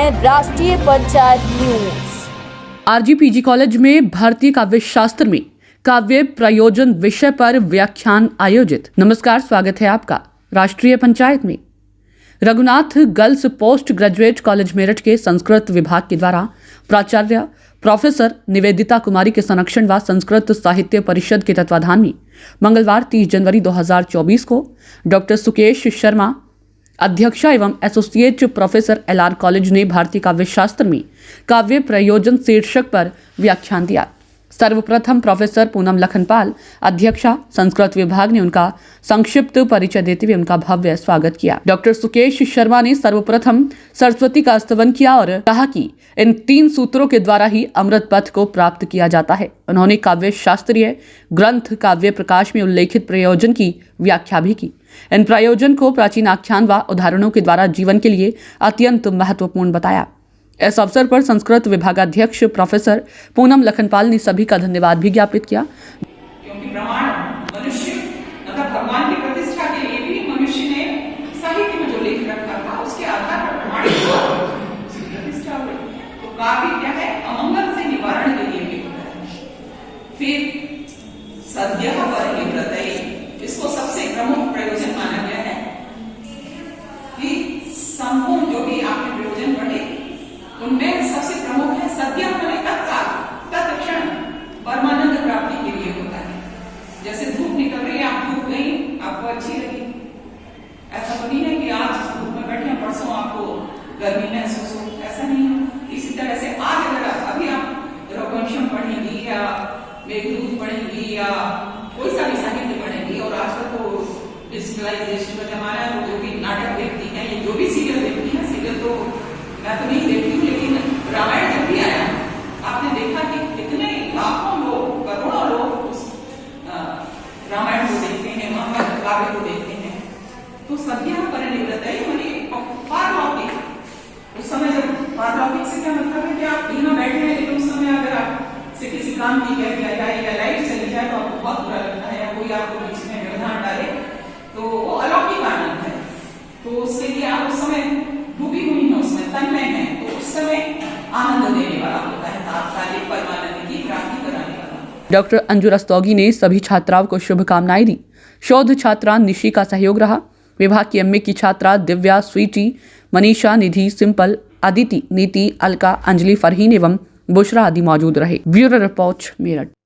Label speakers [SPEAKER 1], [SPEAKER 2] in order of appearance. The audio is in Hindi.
[SPEAKER 1] हैं राष्ट्रीय पंचायत न्यूज।
[SPEAKER 2] आरजीपीजी कॉलेज में भारतीय काव्य शास्त्र में काव्य प्रयोजन विषय पर व्याख्यान आयोजित। नमस्कार, स्वागत है आपका राष्ट्रीय पंचायत में। Raghunath girls post graduate college Meerut के संस्कृत विभाग के द्वारा प्राचार्य प्रोफेसर निवेदिता कुमारी के संरक्षण व संस्कृत साहित्य परिषद के तत्वाधान में मंगलवार 30 जनवरी 2024 को डॉक्टर सुकेश शर्मा अध्यक्षा एवं एसोसिएट प्रोफेसर LR कॉलेज ने भारतीय काव्य शास्त्र में काव्य प्रयोजन शीर्षक पर व्याख्यान दिया। सर्वप्रथम प्रोफेसर पूनम लखनपाल अध्यक्षा संस्कृत विभाग ने उनका संक्षिप्त परिचय देते हुए उनका भव्य स्वागत किया। डॉक्टर सुकेश शर्मा ने सर्वप्रथम सरस्वती का स्तवन किया और कहा कि इन 3 सूत्रों के द्वारा ही अमृत पथ को प्राप्त किया जाता है। उन्होंने काव्य शास्त्रीय ग्रंथ काव्य प्रकाश में उल्लेखित प्रयोजन की व्याख्या भी की। इन प्रयोजन को प्राचीन आख्यान व उदाहरणों के द्वारा जीवन के लिए अत्यंत महत्वपूर्ण बताया। इस अवसर पर संस्कृत विभागाध्यक्ष प्रोफेसर पूनम लखनपाल ने सभी का धन्यवाद भी ज्ञापित किया।
[SPEAKER 3] क्योंकि प्रमाण मनुष्य मतलब भगवान की प्रतिष्ठा के लिए भी मनुष्य ने साहित्य में जो लिख रखा था उसके आधार पर प्रमाण प्रतिष्ठा हुई। तो काव्य क्या है? अमंगल से निवारण के लिए भी होता है। फिर सद्यः परिनिवृत्तये, इसको सबसे प्रमुख प्रयोजन माना गया है कि संपूर्ण जो भी आपने प्रयोजन पढ़े उनमें सबसे प्रमुख है सद्यः माने तत्काल, तत्क्षण परमानंद प्राप्ति के लिए होता है। जैसे धूप निकल रही है, आप धूप गई, आपको अच्छी लगी, ऐसा तो नहीं है कि आज धूप में बैठे परसों आपको गर्मी महसूस हो, ऐसा नहीं है। इसी तरह से आज अगर अभी आप रघुवंशम पढ़ेंगी या मेघदूत पढ़ेंगी या कोई सा भी साहित्य पढ़ेंगी, और आजकल तो डिजिटलाइजेशन का जमाना है, तो जो भी नाटक देखती है या जो भी सीरियल देखती है, सीरियल तो मैं तो नहीं देखती हूँ, लेकिन रामायण जब भी आया आपने देखा कि कितने लाखों लोग, करोड़ों लोग उस रामायण को देखते हैं, महाभारत काव्य को देखते हैं। तो सद्यः परिनिवृत्तये माने पारलौकिक। उस समय जब पारलौकिक से क्या मतलब है कि आप यहाँ बैठे हैं, लेकिन उस समय अगर आप से किसी काम की कह दिया जाए या लाइट चली जाए तो आपको बहुत बुरा लगता है, या कोई आपको बीच में व्यवधान डाले तो वो अलौकिक आनंद है। तो उसके लिए आप उस समय डूबी हुई है, उसमें तन्मय है, तो उस समय आनंद देने वाला होता है, तात्कालिक परमानंद की प्राप्ति कराने वाला।
[SPEAKER 2] डॉक्टर अंजू रस्तोगी ने सभी छात्राओं को शुभकामनाएं दी। शोध छात्रा निशी का सहयोग रहा। विभाग की MA की छात्रा दिव्या, स्वीटी, मनीषा, निधि, सिंपल, अदिति, नीति, अलका, अंजलि, फरहीन एवं बुशरा आदि मौजूद रहे। Bureau report, Meerut.